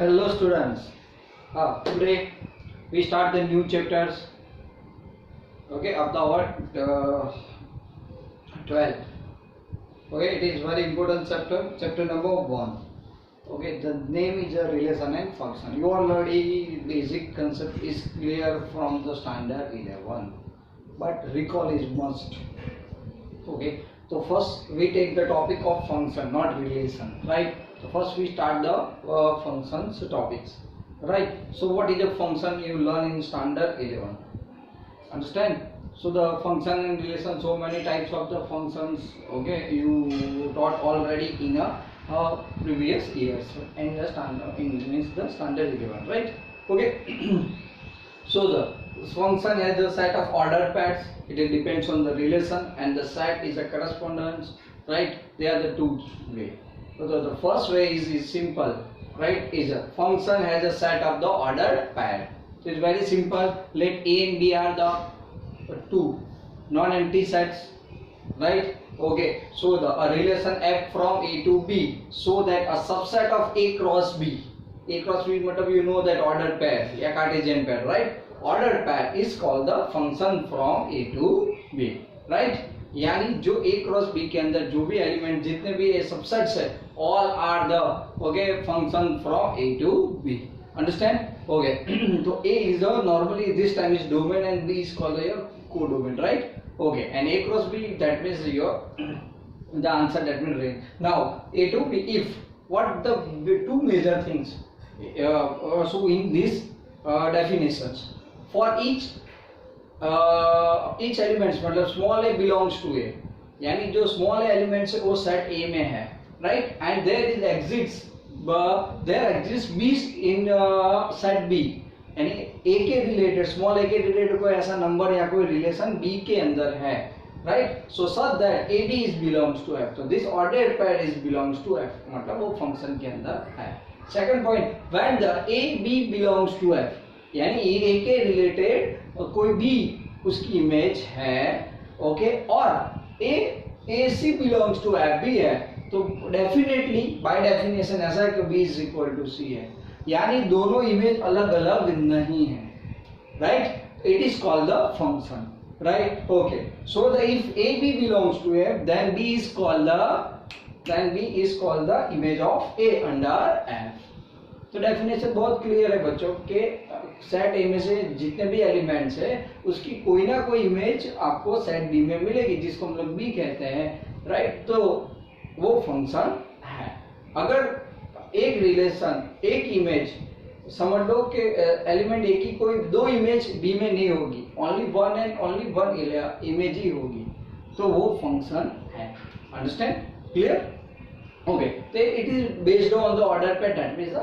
Hello students. Today we start the new chapters. Okay, of the our 12. Okay, it is very important chapter. Chapter number 1. Okay, the name is a relation and function. You already basic concept is clear from the standard 11, but recall is must. Okay, so first we take the topic of function, not relation, right? So first we start the functions topics, right? So what is a function? You learn in standard 11. Understand? So the function and relation, so many types of the functions. Okay, you taught already in a previous years and the standard means the standard 11, right? Okay. So the function has a set of ordered pairs. It depends on the relation, and the set is a correspondence, right? They are the two way. So the first way is simple, right? Is a function has a set of the ordered pair. So it's very simple. Let A and B are the two non-empty sets, right? Okay. So a relation F from A to B, so that a subset of A cross B. A cross B matlab you know that ordered pair या Cartesian pair, right? Ordered pair is called the function from A to B, right? यानी जो A cross B के अंदर जो भी element जितने भी A subsets है, all are the okay function from A to B. Understand? Okay. So A is the normally this time is domain and B is called your codomain, right? Okay. And A cross B, that means your the answer, that means range. Now A to B, if what the two major things. So in these definitions, for each elements मतलब small A belongs to ए, यानी जो small elements है वो set A में है, right? And there exist b in set B, यानी A के related small ए के रिलेटेड कोई ऐसा नंबर या कोई रिलेशन बी के अंदर है, right? So such that A B is belongs to F, तो this ordered pair is belongs to F, मतलब वो फंक्शन के अंदर है. Second point, when the A B belongs to F, यानी ए के रिलेटेड कोई भी उसकी इमेज है, ओके, और a c belongs to f भी है, तो डेफिनेटली बाय डेफिनेशन ऐसा है कि b is equal to c है, यानी दोनों इमेज अलग अलग नहीं है, right? It is called the function, right? Okay. So the if a B belongs to f, then b is called the image of a under f. तो definition बहुत clear है बच्चों के, सेट ए में से जितने भी एलिमेंट्स है उसकी कोई ना कोई इमेज आपको सेट बी में मिलेगी, जिसको हम लोग बी कहते हैं, राइट? तो वो फंक्शन है. अगर एक रिलेशन एक इमेज समझ लो कि एलिमेंट ए की कोई दो इमेज बी में नहीं होगी, only one and only one image ही होगी, तो वो फंक्शन है. अंडरस्टैंड? क्लियर? ओके. तो it is based on the order पे, that means the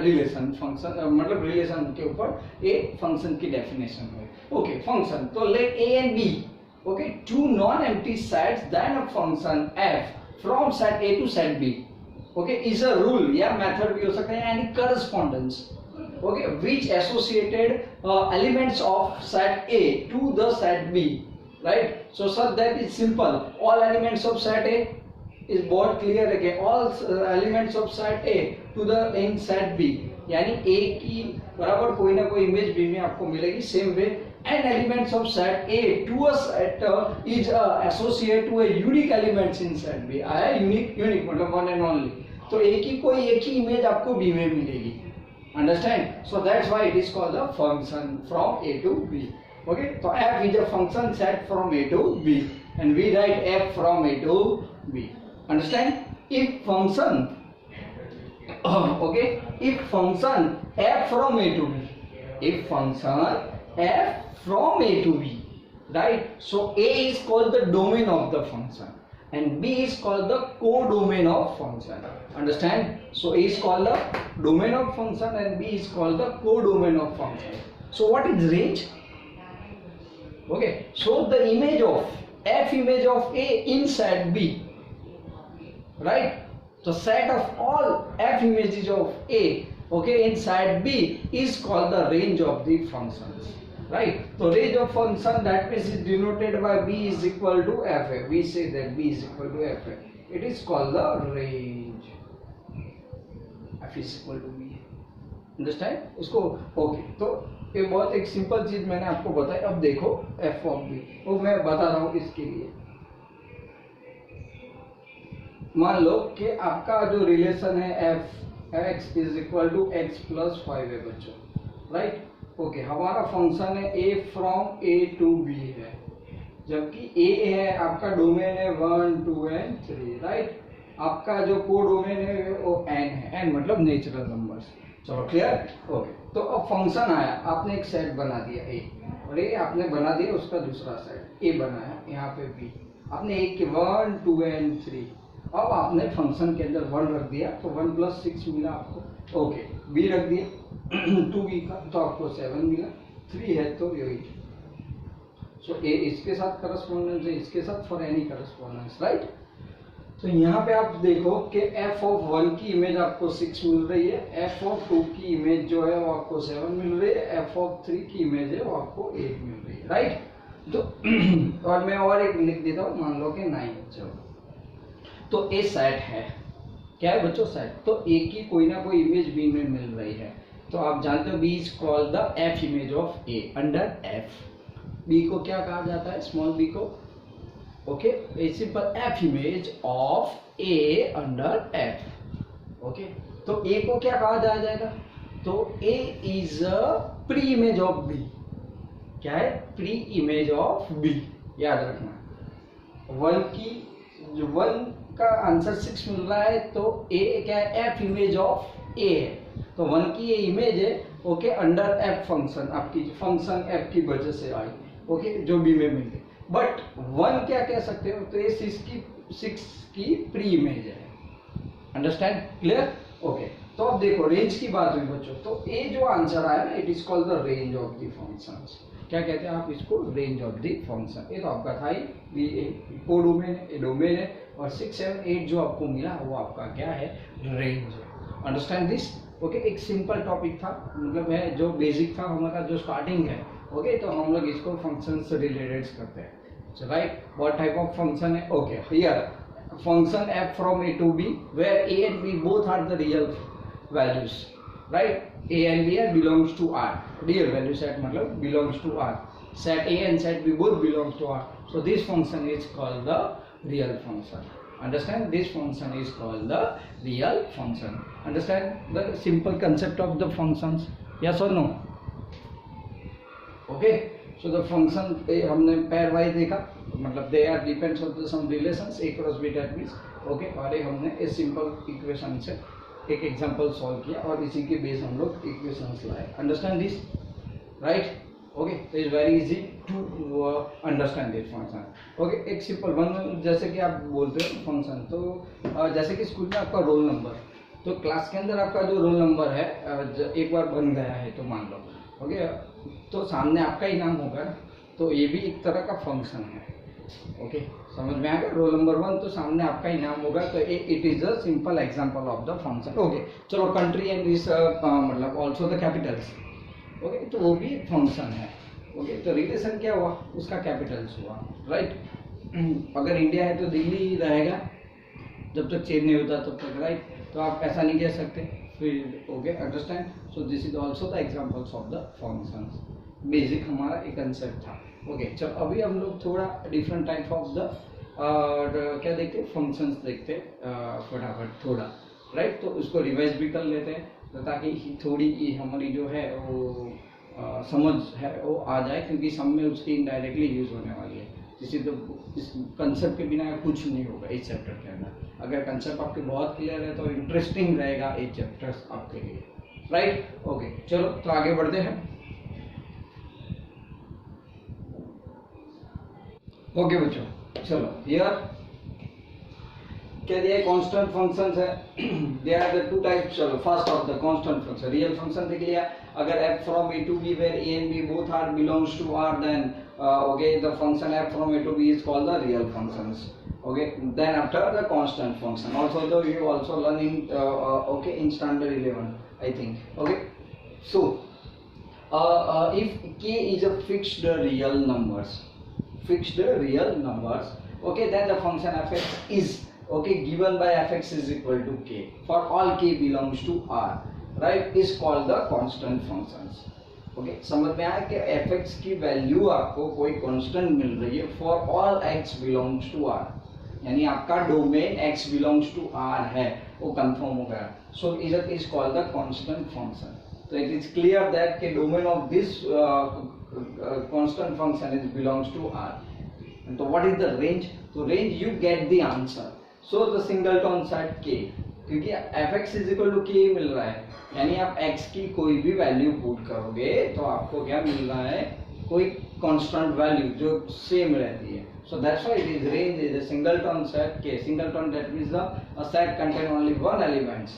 relation function, मतलब रिलेशन के ऊपर एक फंक्शन की डेफिनेशन है. ओके. फंक्शन, तो let A and B, okay, two non empty sets, then a function f from set A to set B, okay, is a rule या method भी हो सकता है, यानी correspondence, okay, which associated elements of set A to the set B, right? So such that is simple. All elements of set A is बहुत clear है कि all elements of set A to the in set B, यानी A की बराबर कोई ना कोई image B में आपको मिलेगी. Same way and elements of set A to a set is associated to a unique elements in set B. आया unique मतलब one and only, तो A की कोई एक ही इमेज आपको B में मिलेगी. Understand? So that's why it is called a function from A to B. Okay, so F is a function set from A to B, and we write F from A to B. Understand? If function okay, if function f from A to B, if function f from A to B, right? So A is called the domain of the function and B is called the codomain of function. Understand? So A is called the domain of function and B is called the codomain of function. So what is range? Okay, so the image of f image of A in set B, right? So set of all f images of A, okay, inside B is called the range of the functions, right? So range of function, that means is denoted by B is equal to Fa. We say that B is equal to Fa. It is called the range. F is equal to B. Understand इसको? Okay, तो ये बहुत एक simple चीज मैंने आपको बताई। अब देखो एफ ऑफ बी, वो मैं बता रहा हूँ इसके लिए। मान लो कि आपका जो रिलेशन है f x is equal to x plus 5 है बच्चों, राइट? ओके, हमारा फंक्शन है A from A to B है, जबकि ए है आपका डोमेन है 1 2 एंड 3, राइट? आपका जो को डोमेन है वो एन है, एन मतलब नेचुरल नंबर्स। चलो क्लियर? ओके, तो अब फंक्शन आया, आपने एक सेट बना दिया ए, और ये आपने बना दिया उसका दूसरा सेट, ए बनाया यहाँ पे बी, आपने एक के 1 2 एंड 3, अब आपने फंक्शन के अंदर 1 रख दिया तो 1 प्लस 6 मिला आपको। ओके, बी रख दिया 2b का तो आपको 7 मिला, 3 है तो यही। सो ए इसके साथ करस्पॉन्डेंस है, इसके साथ फॉर एनी करस्पॉन्डेंस, राइट? तो यहाँ पे आप देखो कि f ऑफ 1 की इमेज आपको 6 मिल रही है, f ऑफ 2 की इमेज जो है वो आपको 7 मिल रही है, f ऑफ 3 की इमेज है वो आपको 8 मिल रही है, राइट? तो और मैं और एक लिख देता हूँ, मान लो कि 9। चलो, तो ए सेट है, क्या है बच्चों? सेट। तो ए की कोई ना कोई इमेज बी में मिल रही है, तो आप जानते हो b is called the f image of a under f. B को क्या कहा जाता है? स्मॉल बी को, okay, a simple f image of a under f. Okay, तो ए को क्या कहा जाएगा? तो a is a preimage of b. क्या है? प्री इमेज ऑफ बी, याद रखना। 1 की जो 1 का आंसर 6 मिल रहा है, तो ए क्या है? एफ इमेज ऑफ ए है, तो 1 की ये इमेज है, ओके, अंडर एफ फंक्शन, आपकी फंक्शन एफ की वजह से आई, ओके, जो बी में मिल गई। बट 1 क्या कह सकते हो? तो ये 6 की प्री इमेज है, अंडरस्टैंड? क्लियर? ओके, तो अब देखो रेंज की बात हुई बच्चों, तो ए जो आंसर आया ना, it is called the range of the functions. क्या कहते हैं आप इसको? Range of the function. ये तो आपका था ही, को डोमेन है, डोमेन है, और 6 7 8 जो आपको मिला वो आपका क्या है? रेंज है। Understand this? ओके, एक सिंपल टॉपिक था, मतलब है जो बेसिक था हमारा, जो स्टार्टिंग है। ओके, तो हम लोग इसको फंक्शन से रिलेटेड करते हैं, right? What type of function है? Okay, here function f from a to b where a and b both are the real values, right? a and b belongs to r, real value set मतलब belongs to r, set a and set b both belongs to r, so this function is called the real function. Understand? This function is called the real function. Understand the simple concept of the functions? Yes or no? Okay, so the function हमने pair wise देखा, मतलब they are depends on the some relations a cross b that means, okay, और एक हमने इस simple equation से एक example solve किया और इसी के बेस हम लोग इक्वेशंस लाए। Understand this, right? ओके, तो is very easy to understand this function. Okay, एक सिंपल वन, जैसे कि आप बोलते हो फंक्शन, तो जैसे कि स्कूल में आपका रोल नंबर, तो क्लास के अंदर आपका जो रोल नंबर है एक बार बन गया है तो मान लो, ओके, तो सामने आपका ही नाम होगा, तो ये भी एक तरह का फंक्शन है। ओके, समझ में आ गया? रोल नंबर 1 तो सामने आपका ही नाम होगा, तो it is a simple example of the function. Okay, चलो, कंट्री एंड दिस मतलब आल्सो द कैपिटल्स, ओके, तो वो भी एक फंक्शन है। ओके, तो रिलेशन क्या हुआ? उसका कैपिटल्स हुआ, राइट? अगर इंडिया है तो दिल्ली रहेगा जब तक चेंज नहीं होता तब तक, राइट? तो आप ऐसा नहीं कह सकते फिर। Okay, understand? So this is also the examples of the functions. Basic हमारा एक कंसेप्ट था। ओके, चलो अभी हम लोग थोड़ा डिफरेंट टाइप ऑफ द क्या देखते हैं? फंक्शंस देखते हैं फटाफट थोड़ा, राइट? तो उसको रिवाइज भी कर लेते हैं, तो ताकि थोड़ी हमारी जो है वो समझ है वो आ जाए, क्योंकि सब में उसकी इनडायरेक्टली यूज होने वाली है। किसी तो इस कंसेप्ट के बिना कुछ नहीं होगा इस चैप्टर के अंदर। अगर कंसेप्ट आपके बहुत क्लियर है तो इंटरेस्टिंग रहेगा ये चैप्टर्स आपके लिए, राइट? ओके, चलो तो आगे बढ़ते हैं। ओके बच्चों, चलो हियर क्या दिया? कांस्टेंट फंक्शंस है। There are the two types. चलो, first of the constant function, real function देख लिया। अगर f from a to b where a and b both are belongs to r, then okay, the function f from a to b is called the real functions. Okay, then after the constant function, also though you also learn in okay, in standard 11 I think. Okay, so if k is a fixed real numbers, okay, then the function fx is okay given by fx is equal to k for all k belongs to r. Right, is called the constant functions. Okay, समझ में आया कि fx की value आपको कोई constant मिल रही है for all x belongs to r, यानी आपका domain x belongs to r है, वो कंफर्म हो गया। So it is called the constant function. तो इट इज क्लियर दैट के domain of this constant function is belongs to r। तो what is the range? तो range you get the answer, so the singleton set k, क्योंकि fx is equal to k मिल रहा है, यानी आप x की कोई भी वैल्यू पुट करोगे तो आपको क्या मिल रहा है, कोई कांस्टेंट वैल्यू जो सेम रहती है। So that's why it is range is a singleton set k। Singleton that means the set contain only one elements,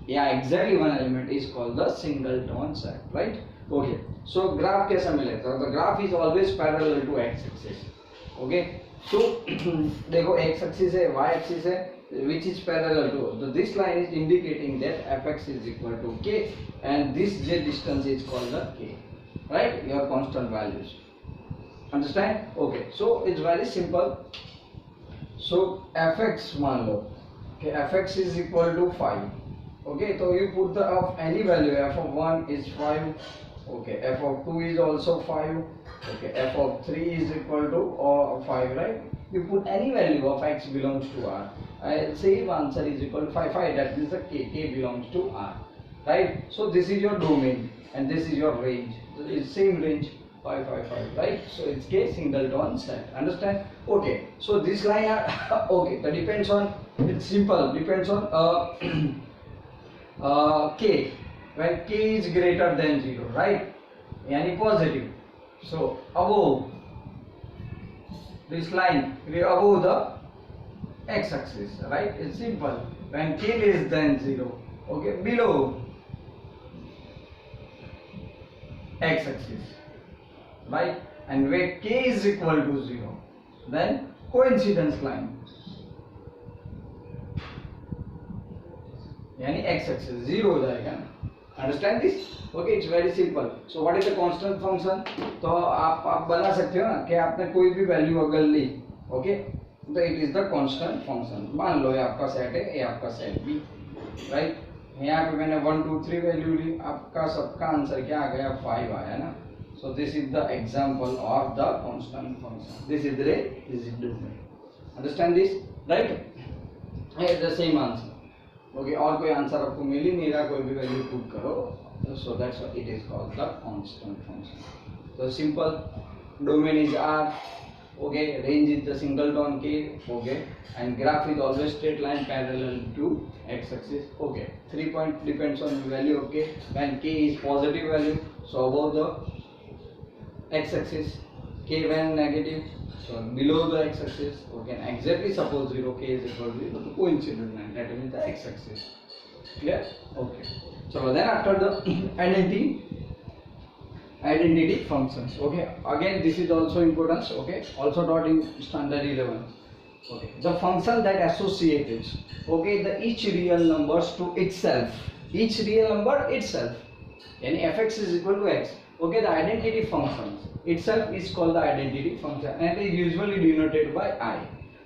या exactly one element is called the singleton set, right. Okay, so graph कैसा मिलेगा? तो graph is always parallel to x axis. Okay, so देखो x axis है, y axis है, which is parallel to, so this line is indicating that fx is equal to k, and this j distance is called the k, right, your constant values. Understand? Okay, so it's very simple. So fx मान लो कि fx is equal to 5. Okay, so you put the of any value, f of 1 is 5, okay, f of 2 is also 5, okay, f of 3 is equal to 5, right? You put any value of x belongs to r, I'll say if answer is equal to 5, that means the k belongs to r, right? So this is your domain and this is your range, so it's same range 5, 5, 5, right? So it's k singleton set. Understand? Okay, so this line are okay, that depends on, it's simple, depends on k, when k is greater than 0, right, yani positive. So above this line, above the x axis, right, it's simple. When k less than 0, okay, below x axis, right, and when k is equal to 0, then coincidence line, yani x axis 0 हो जाएगा। Understand this? Okay, it's very simple. So what is the constant function? तो आप बना सकते हो ना कि आपने कोई भी वैल्यू अगर ली, ओके, तो it is the constant function. मान लो ये आपका सेट है, ये आपका सेट बी, राइट, यहाँ पे मैंने 1 2 3 वैल्यू ली, आपका सबका आंसर क्या आ गया, 5 आया ना। So this is the example of the constant function, this is रे, this is domain. Understand this, right, है द सेम आंसर। ओके, और कोई आंसर आपको मिल ही नहीं रहा, कोई भी वैल्यू पुट करो, so that's what it is called the constant function. So simple, domain is r, okay, range is the singleton k, okay, and graph is always straight line parallel to x axis. Okay, 3 point depends on the value of k. When k is positive value, so above the x axis, k when negative, so below the x axis. Okay, and exactly suppose 0, k is equal to 0, the coincident line, that means the x axis. Clear? Okay, so then after the identity functions, okay, again this is also important, okay, also taught in standard 11. Okay, the function that associates, okay, the each real numbers to itself, each real number itself, and fx is equal to x. Okay, the identity function itself is called the identity function, and it is usually denoted by I.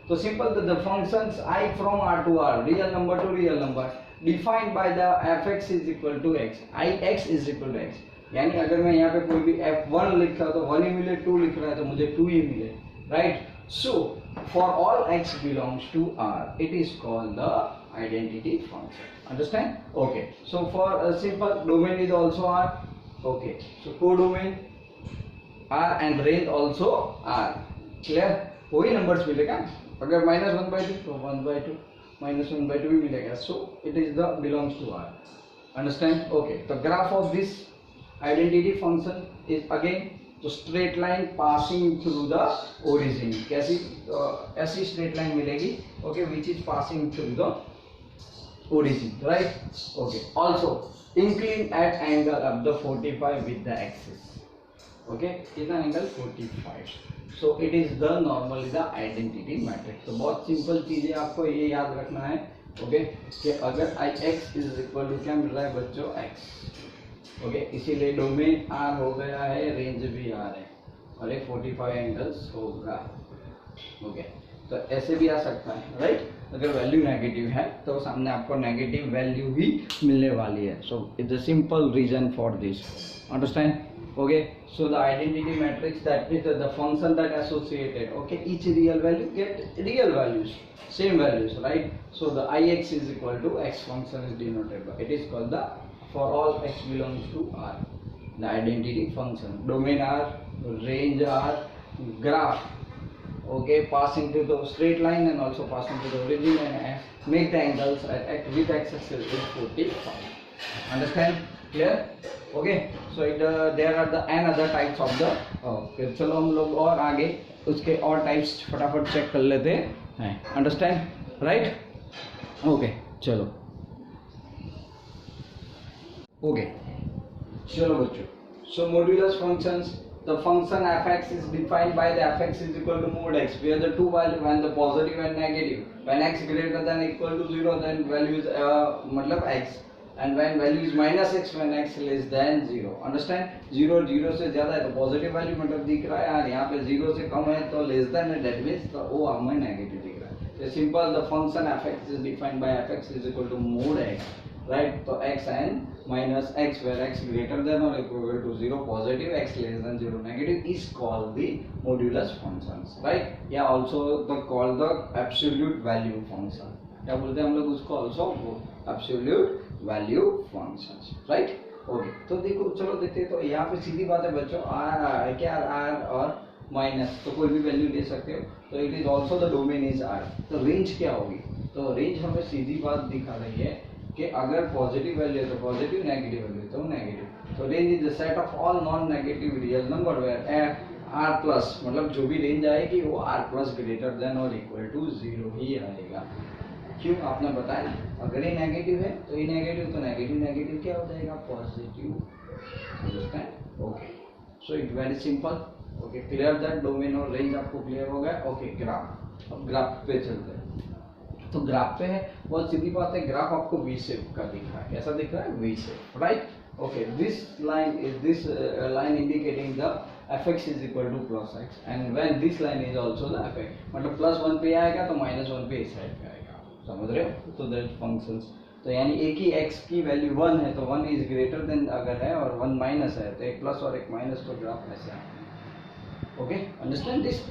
So simple, the functions I from r to r, real number to real number, defined by the fx is equal to x, ix is equal to x, यानी अगर मैं यहाँ पे कोई भी f1 लिख रहा तो 1 ही मिले, 2 लिख रहा है तो मुझे 2 ही मिले, right. So for all x belongs to r, it is called the identity function. Understand? Okay, so for simple, domain is also r, okay, so codomain r and range also r, clear? वही numbers मिलेगा, अगर -1/2 तो 1/2, -1/2 भी मिलेगा, so it is the belongs to r। Understand? Okay, the graph of this identity function is again the straight line passing through the origin। कैसी ऐसी straight line मिलेगी, okay, which is passing through the origin, right? Okay, also incline at angle of the 45 with the axis, okay, is an angle 45, so it is the normally the identity matrix। तो बहुत simple चीज है, आपको ये याद रखना है, okay, कि अगर ix इज इक्वल टू क्या मिल रहा है बच्चों, x, ओके, इसीलिए डोमेन r हो गया है, रेंज भी r है, और ये 45 एंगल्स होगा। ओके, तो ऐसे भी आ सकता है, राइट। अगर वैल्यू नेगेटिव है तो सामने आपको नेगेटिव वैल्यू ही मिलने वाली है. So it's a simple reason for this. Understand? Okay, so the identity matrix, that is the function that associated, okay, each real value get real values, same values, right? So the ix is equal to x function is denoted by, it is called the, for all x belongs to R, the identity function. Domain R, range R, graph, okay, passing to the straight line and also passing to the origin, and make the angles with x-axis is 45. Understand? Clear? Okay, so there are the n other types of the, फिर चलो हम लोग और आगे उसके और types फटाफट check कर लेते हैं. अंडरस्टैंड? राइट? ओके, चलो. ओके, चलो बच्चों. So modulus functions, the function fx is defined by the fx is equal to mod x, where the two value, when the positive and negative, when x greater than equal to 0 then value is मतलब x, and when value is minus x when x less than 0. Understand? 0 से ज़्यादा है तो positive value मतलब दिख रहा है, और यहाँ पे 0 से कम है तो लेस देन है, डेट मीन्स तो वो हमें नेगेटिव दिख रहा है. तो simple, the function fx is defined by fx is equal to mod x, right? तो x and minus x where x greater than or equal to 0 positive, x less than 0 negative is called the modulus functions, right? या also the called the absolute value function. क्या बोलते हैं हम लोग उसको? also absolute value functions, right? Okay, तो देखो, चलो देखते हैं. तो यहाँ पे सीधी बात है बच्चों, आर क्या, आर और माइनस, तो कोई भी वैल्यू ले सकते हो. तो it is also the domain is R. तो रेंज क्या होगी? तो रेंज हमें सीधी बात दिखा रही है कि अगर पॉजिटिव वैल्यू है तो पॉजिटिव, नेगेटिव वैल्यू तो नेगेटिव. तो range is the set of all non negative real number where R plus, मतलब जो भी रेंज आएगी वो आर प्लस ग्रेटर देन और इक्वल टू 0 ही आएगा. क्यों? आपने बताया अगर ये नेगेटिव है तो ये नेगेटिव, तो नेगेटिव नेगेटिव क्या हो जाएगा? Positive. Understand? Okay, so it very simple. Okay, clear that domain और रेंज आपको क्लियर हो गया. Okay, graph. अब ग्राफ पे चलते हैं. तो ग्राफ पे है, बहुत सीधी बात है, ग्राफ आपको वी शेप का दिख रहा है. कैसा दिख रहा है? V shape, right? Okay, this line is this line indicating the fx is equal to plus x, and when this line is also the fx, मतलब प्लस 1 पे आएगा तो माइनस 1 पे इस साइड पे आएगा. समझ रहे हो? तो दैट फंक्शंस, तो यानी एक ही x की वैल्यू 1 है तो 1 इज ग्रेटर देन अगर है, और 1 माइनस है तो एक प्लस और एक माइनस, तो ग्राफ ऐसे है. Okay, understand this?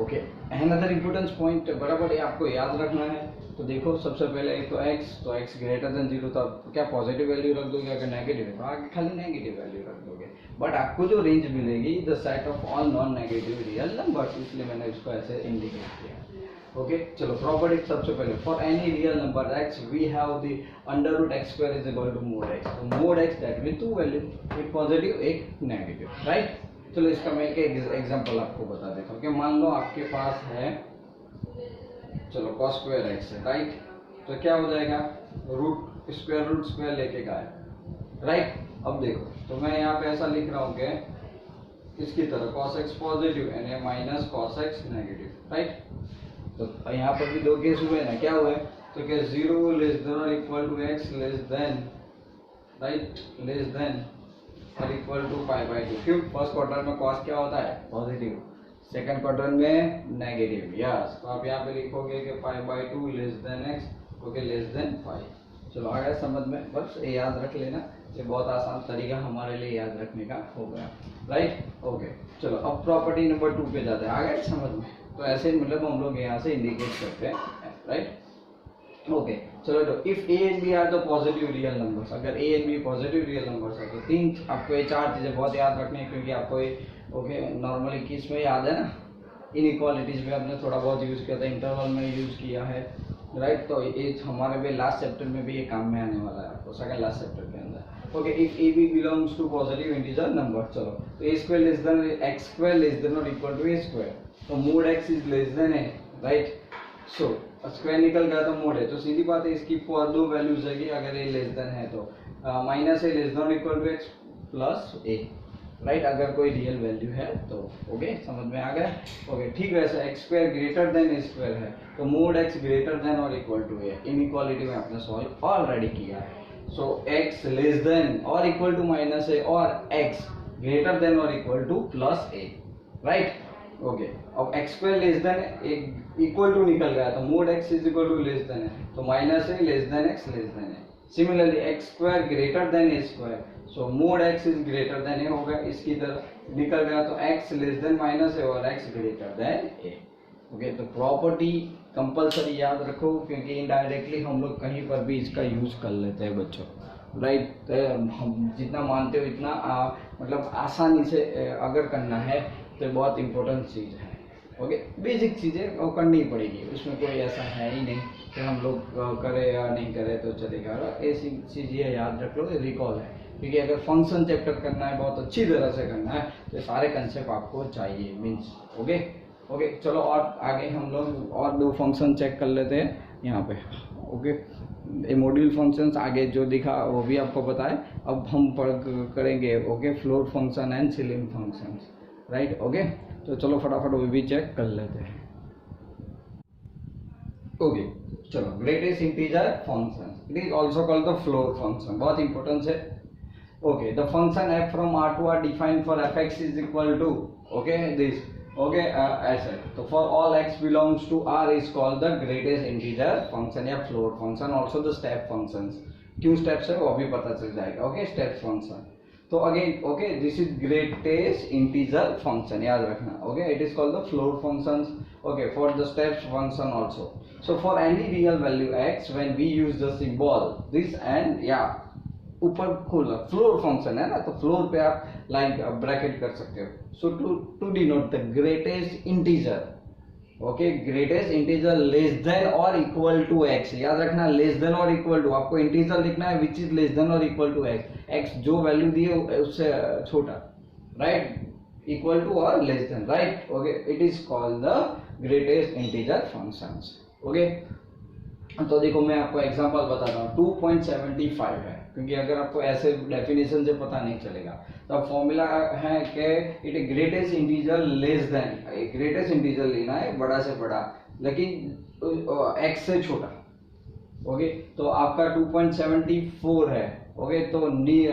Okay, another important point बराबर ये आपको याद रखना है. तो देखो, सबसे पहले एक तो x ग्रेटर देन 0, तो आप क्या पॉजिटिव वैल्यू रख दोगे? अगर नेगेटिव है तो आगे खाली नेगेटिव वैल्यू रख दोगे. बट आपको जो रेंज मिलेगी, the set of all non negative real numbers, इसलिए मैंने इसको ऐसे इंडिकेट किया. ओके, चलो प्रॉपर्टी सबसे पहले, for any real number x we have the under root x square is equal to mod x. तो mod x that mean two value, एक पॉजिटिव एक नेगेटिव, राइट? चलो इसका मैं एक एग्जांपल आपको बता देता हूँ कि मान लो आपके पास है, चलो cos स्क्वायर x है, राइट? तो क्या हो जाएगा? रूट स्क्वायर लेके का है, राइट? अब देखो, तो मैं यहाँ पे ऐसा लिख रहा हूँ कि इसकी तरह cos x पॉजिटिव यानी minus cos x negative, right? तो यहाँ पर भी दो केस हुए ना, क्या हुए? तो क्या 0 लेस देन और equal to x less than, right, less than और इक्वल टू π/2. क्यों? फर्स्ट क्वाड्रेंट में cos क्या होता है? पॉजिटिव. सेकंड क्वाड्रेंट में नेगेटिव. यस, तो आप यहाँ पे लिखोगे कि π/2 less than x, okay, less than π. चलो आ गया समझ में? बस ये याद रख लेना, ये बहुत आसान तरीका हमारे लिए याद रखने का हो गया, राइट? ओके, चलो अब प्रॉपर्टी नंबर 2 पे जाते हैं. आ गया समझ में? तो ऐसे मतलब हम लोग यहाँ से इंडिकेट करते हैं, राइट? ओके, चलो, तो if a and b are the positive real numbers, अगर a and b positive real numbers है तो तीन, आपको ये चार चीज़ें बहुत याद रखनी है, क्योंकि आपको ये ओके नॉर्मली किस में याद है ना, इनइक्वालिटीज में आपने थोड़ा बहुत यूज़ किया था, इंटरवल में यूज़ किया है, राइट? तो ये हमारे भी लास्ट चैप्टर में भी ये काम में आने वाला है आपको, सेकंड लास्ट चैप्टर के अंदर. Okay, if a B belongs to positive integer number, चलो, तो a square less than x square less than और इक्वल टू ए स्क्वायर, तो mod x is less than a, right? So square निकल गया तो mode है, तो सीधी बात है इसकी दो वैल्यूज है कि अगर ए लेस देन है तो minus a less than equal to x plus a, right? अगर कोई रियल वैल्यू है तो. ओके, समझ में आ गया? ओके, ठीक है. ऐसा x square greater than a square है तो मोड एक्स ग्रेटर देन और इक्वल टू ए, इनइक्वालिटी में आपने सॉल्व ऑलरेडी किया है. सो एक्स लेस देन और इक्वल टू माइनस ए और एक्स ग्रेटर देन और equal to plus a, right? Okay, अब x square less than equal to निकल गया तो mod x is equal to less than है, तो माइनस है less than x less than है। Similarly x square greater than a square, so mod x is greater than a होगा, इसकी तरह निकल गया तो एक्स लेस देन माइनस है और एक्स ग्रेटर देन ए। ओके, तो प्रॉपर्टी कंपलसरी याद रखो क्योंकि इनडायरेक्टली हम लोग कहीं पर भी इसका यूज कर लेते हैं बच्चों, राइट। तो हम जितना मानते हो इतना मतलब आसानी से अगर करना है तो बहुत इंपॉर्टेंट चीज़ है। ओके, बेसिक चीज़ें वो करनी ही पड़ेगी, उसमें कोई ऐसा है ही नहीं कि हम लोग करें या नहीं करें तो चलेगा। ऐसी चीज़ ये याद रख लो, रिकॉल है, क्योंकि अगर फंक्शन चैप्टर करना है बहुत अच्छी तरह से करना है तो सारे कंसेप्ट आपको चाहिए मीन्स। ओके ओके, चलो और आगे हम लोग और दो फंक्शन चेक कर लेते हैं यहाँ पे। ओके, ये मॉड्यूल फंक्शंस आगे जो दिखा वो भी आपको पता है, अब हम करेंगे okay floor function and ceiling functions, right. Okay, तो चलो फटाफट वो भी चेक कर लेते हैं। ओके, चलो greatest integer function, it is also called the floor function, बहुत इंपॉर्टेंट है। Okay, the function f from r to r defined for fx is equal to okay this okay ऐसे, तो for all x belongs to r is called the greatest integer function या floor function, also the step functions। क्यों steps है वो भी पता चल जाएगा। ओके, step function, तो again okay this is greatest integer function याद रखना। Okay, it is called the floor functions. Okay, for the steps function also, so for any real value x when we use the symbol this and या ऊपर खोला floor function है ना, तो floor पे आप लाइन ब्रैकेट कर सकते हो। So to denote the greatest integer, okay greatest integer less than और इक्वल टू एक्स, याद रखना लेस देन और इक्वल टू, आपको इंटीजर लिखना है विच इज लेस देन और इक्वल टू एक्स, एक्स जो वैल्यू दी है उससे छोटा, राइट, इक्वल टू और less than, right. Okay, it is called the greatest integer functions. Okay, तो देखो मैं आपको एग्जांपल बताता हूँ, 2.75 है, क्योंकि अगर आपको ऐसे डेफिनेशन से पता नहीं चलेगा तो अब फॉर्मूला है कि it greatest integer less then, greatest integer लेना है बड़ा से बड़ा लेकिन x से छोटा। ओके, तो आपका 2.74 है। ओके, तो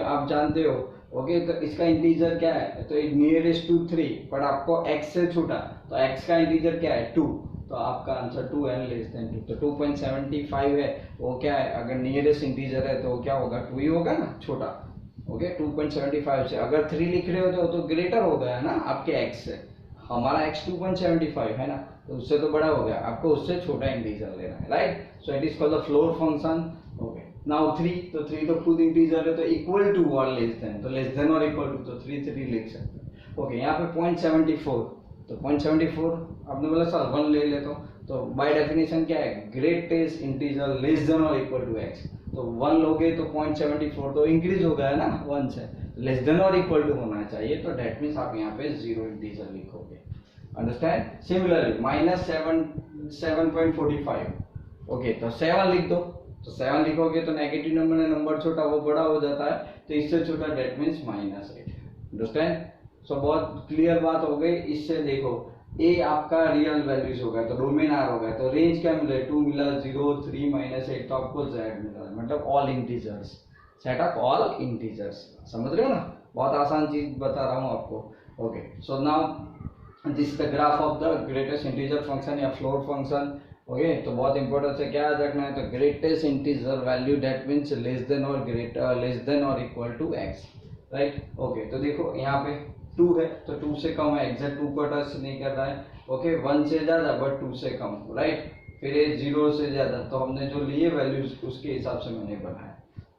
आप जानते हो ओके तो इसका इंटीजर क्या है, तो नियरेस्ट टू 3, पर आपको x से छोटा, तो x का इंटीजर क्या है 2, तो आपका आंसर 2 एंड लेस देन 2, तो 2.75 है वो क्या है, अगर नियरेस्ट इंटीजर है तो क्या होगा 2 ही होगा ना छोटा। ओके, 2.75 से अगर 3 लिख रहे हो तो ग्रेटर हो गया ना आपके x से, हमारा x 2.75 है ना, तो उससे तो बड़ा हो गया, आपको उससे छोटा इंटीजर लेना है, right. So it is called the floor function. Okay, now 3, तो 3 तो खुद इंटीजर है तो इक्वल टू और लेस देन, तो लेस देन और इक्वल टू तो 3 लिख सकते हैं। ओके, यहाँ पे 0.74, तो 0.74 आपने बोला सर 1 ले लेता हूँ, तो बाय डेफिनेशन क्या है ग्रेटेस्ट इंटीजर लेस देन और इक्वल टू x, तो 1 लोगे तो 0.74 तो इंक्रीज हो गया ना 1 से, लेस देन और इक्वल टू होना चाहिए, तो डेट मीन्स आप यहाँ पे 0 इंटीजर लिखोगे, अंडरस्टैंड। सिमिलरली -7.45, ओके तो 7 लिख दो, तो 7 लिखोगे तो नेगेटिव नंबर है, नंबर छोटा वो बड़ा हो जाता है, तो इससे छोटा डेट मीन्स -8, अंडरस्टैंड। सो बहुत क्लियर बात हो गई। इससे देखो ए आपका रियल वैल्यूज हो गया तो डोमेन आर हो गया, तो रेंज क्या मिला 2 मिला 0 3 -8, तो आपको z मिला, मतलब all integers, set of all integers, समझ रहे हो ना, बहुत आसान चीज बता रहा हूँ आपको। Okay, so now this is the graph of the greatest integer function या फ्लोर फंक्शन। ओके, तो बहुत इंपॉर्टेंट है, क्या याद रखना है, तो greatest integer value that means less than और ग्रेटर लेस देन और equal to x, right. Okay, तो देखो यहाँ पे 2 है तो 2 से कम है, एग्जैक्ट 2 को टच नहीं कर रहा है। ओके, 1 से ज्यादा बट 2 से कम, राइट। फिर ये 0 से ज्यादा, तो हमने जो लिए वैल्यूज उसके हिसाब से मैंने बनाया,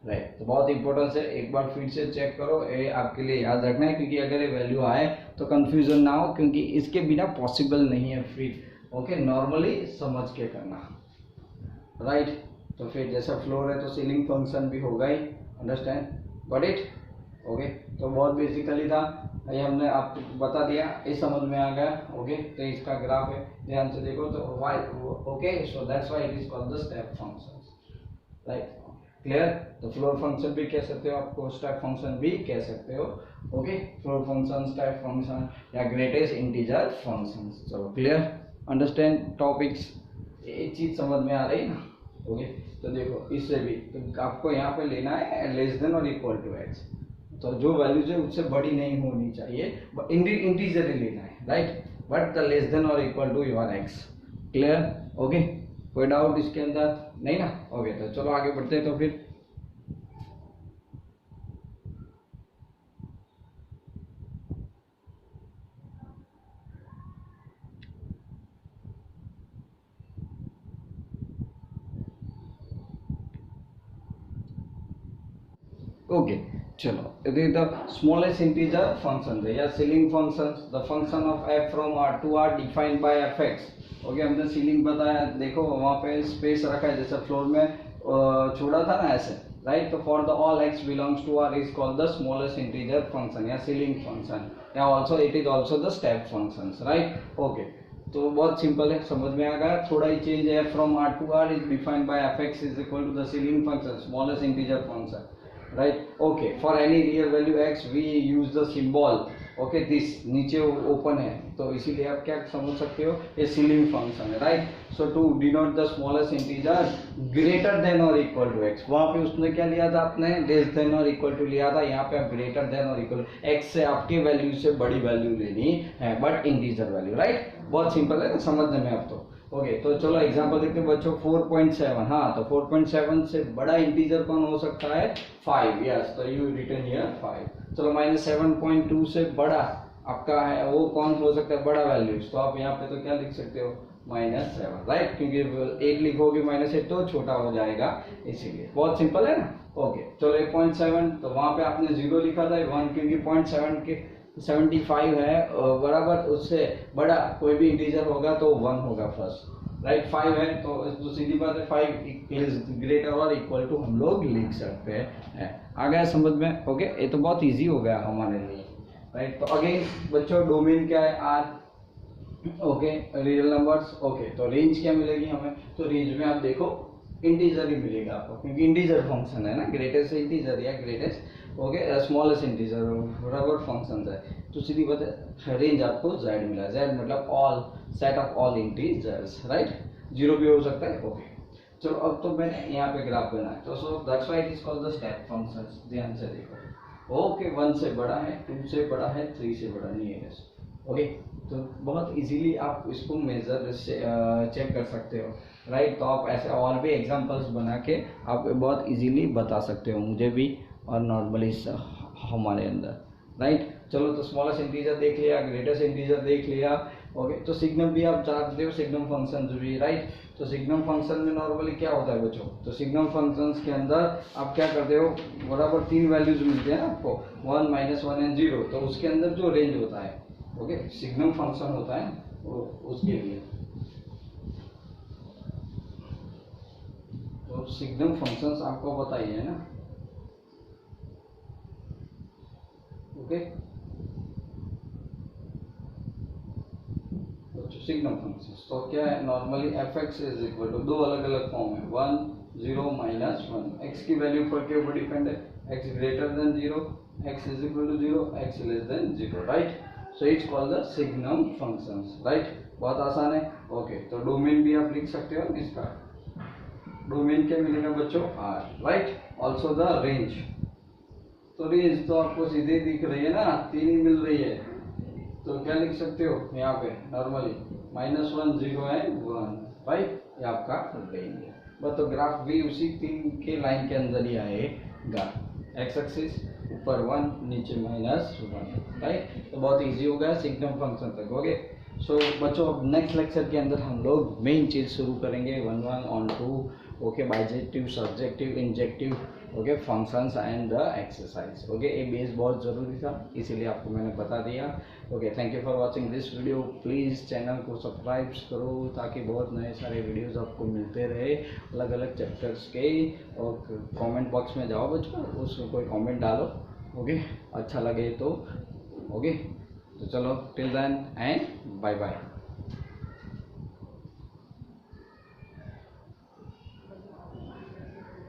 राइट। तो बहुत इंपॉर्टेंस है, एक बार फिर से चेक करो, ये आपके लिए याद रखना है, क्योंकि अगर ये वैल्यू आए तो कंफ्यूजन ना हो, क्योंकि इसके बिना पॉसिबल नहीं है फिर। ओके, नॉर्मली समझ के करना, राइट। तो फिर जैसा फ्लोर है तो सीलिंग फंक्शन भी होगा ही, अंडरस्टैंड, गॉट इट। ओके, तो बहुत बेसिकली था, ये हमने आपको बता दिया, ये समझ में आ गया। ओके, तो इसका ग्राफ है, ध्यान से देखो तो y, okay, so that's why it is called the step functions, right, clear. तो फ्लोर फंक्शन भी कह सकते हो, आपको स्टेप फंक्शन भी कह सकते हो। Okay, floor function, step function या ग्रेटेस्ट इंटीजर फंक्शंस, चलो क्लियर, अंडरस्टैंड टॉपिक्स, ये चीज समझ में आ रही है ना। ओके, तो देखो इससे भी तो आपको यहाँ पे लेना है लेस देन और इक्वल टू x, तो जो वैल्यूज है उससे बड़ी नहीं होनी चाहिए, इंटीजर ही लेना है, right. But the less than और equal to one x. Clear? Okay, कोई डाउट इसके अंदर नहीं ना? ओके, तो चलो आगे बढ़ते हैं। तो फिर ओके, चलो यदि द स्मॉलेस्ट इंटीजर फंक्शन है या ceiling function, the function of f from r to r defined by fx। Okay, हमने सीलिंग बताया, देखो वहाँ पे स्पेस रखा है जैसे फ्लोर में छोड़ा था ना ऐसे, राइट? तो for the all x belongs to r is called the smallest integer function या सीलिंग फंक्शन, या also it is also the step function, right? Okay, तो बहुत सिंपल है, समझ में आ गया? थोड़ा ही चेंज है, from r to r is defined by fx is equal to the ceiling function, smallest integer function, right? Okay, for any real value x we use the symbol, okay, this नीचे open है तो इसीलिए आप क्या समझ सकते हो, ये सीलिंग फंक्शन है, right? So to denote the smallest integer greater than और इक्वल टू x, वहां पे उसने क्या लिया था, आपने लेस देन और इक्वल टू लिया था, यहाँ पे आप ग्रेटर देन और इक्वल x से आपकी वैल्यू से बड़ी वैल्यू लेनी है, बट इंटीजर वैल्यू, राइट? बहुत सिंपल है समझने में अब तो। ओके, तो चलो एग्जांपल देखते हैं बच्चों, 4.7, हाँ, तो 4.7 से बड़ा इंटीजर कौन हो सकता है? 5, यस, तो यू रिटन हियर 5। चलो -7.2 से बड़ा आपका है वो कौन हो सकता है बड़ा वैल्यूज, तो आप यहाँ पे तो क्या लिख सकते हो, -7, राइट? क्योंकि 8 लिखोगे -8 तो छोटा हो जाएगा, इसीलिए। बहुत सिंपल है ना? ओके, चलो 8.7, तो वहां पे आपने 0 लिखा था, 1, क्योंकि 0.7 के 75 है बराबर, उससे बड़ा कोई भी इंटीजर होगा तो 1 होगा फर्स्ट, राइट? 5 है तो सीधी बात है 5 इज ग्रेटर और इक्वल टू हम लोग लिख सकते हैं। आ गया समझ में? ओके, ये तो बहुत इजी हो गया हमारे लिए, राइट? तो अगेन बच्चों डोमेन क्या है? R. Okay, real numbers. Okay, तो रेंज क्या मिलेगी हमें? तो रेंज में आप देखो इंटीजर ही मिलेगा आपको, क्योंकि इंटीजर फंक्शन है ना, ग्रेटेस्ट इंटीजर या ग्रेटेस्ट, ओके, स्मॉलेस्ट इंटीजर बराबर फंक्शन है, तो सीधी बात है रेंज आपको z मिला। z मतलब all set of all integers, right? 0 भी हो सकता है। ओके, चलो अब तो मैंने यहाँ पे ग्राफ बनाया, तो सो that's why it is called the step functions. ध्यान से देखो, ओके, 1 से बड़ा है, 2 से बड़ा है, 3 से बड़ा नहीं है। ओके, तो बहुत इजीली आप इसको मेजर से चेक कर सकते हो, राइट? तो आप ऐसे और भी एग्जांपल्स बना के आप बहुत इजीली बता सकते हो, मुझे भी और नॉर्मली हमारे अंदर, राइट? चलो, तो स्मॉलेस्ट इंटीजर देख लिया, ग्रेटेस्ट इंटीजर देख लिया। ओके, तो सिग्नम भी आप जानते हो, सिग्नम फंक्शन भी, राइट? तो सिग्नम फंक्शन में नॉर्मली क्या होता है बच्चों? तो सिग्नम फंक्शंस के अंदर आप क्या करते हो, बराबर 3 वैल्यूज मिलते हैं ना आपको, 1, -1 एंड 0, तो उसके अंदर जो रेंज होता है, ओके, सिग्नम फंक्शन होता है उसके लिए, तो सिग्नम फंक्शंस आपको बताइए ना, ओके? सिग्नम फंक्शंस तो क्या है, normally fx is equal to, दो अलग अलग फॉर्म है, 1, 0, -1। x की वैल्यू पर के ऊपर डिपेंड है, x greater than 0, x is equal to 0, x less than 0, right? So it's called the signum functions, right? बहुत आसान है। ओके, तो डोमेन भी आप लिख सकते हो इसका, डोमेन क्या मिलेगा बच्चों? r, right? Also the range, तो रेंज तो आपको सीधे दिख रही है ना, 3 ही मिल रही है, तो क्या लिख सकते हो यहाँ पे नॉर्मली -1, 0 है 1, राइट? ये आपका रेंज है। बस तो ग्राफ भी उसी 3 के लाइन के अंदर ही आएगा, एक्स एक्सिस ऊपर 1 नीचे -1, राइट? तो बहुत इजी हो गया सिग्नम फंक्शन तक। ओके, सो बच्चों अब नेक्स्ट लेक्चर के अंदर हम लोग मेन चीज शुरू करेंगे 1 on 2, okay, bijective, subjective, injective, okay, functions and the exercise. Okay, ये बेस बहुत ज़रूरी था, इसीलिए आपको मैंने बता दिया। Okay, thank you for watching this video. Please channel को सब्सक्राइब करो ताकि बहुत नए सारे वीडियोस आपको मिलते रहे अलग अलग चैप्टर्स के। और कमेंट बॉक्स में जाओ बच्चों, उसमें कोई कमेंट डालो, ओके, अच्छा लगे तो। ओके, तो चलो, till then and bye bye.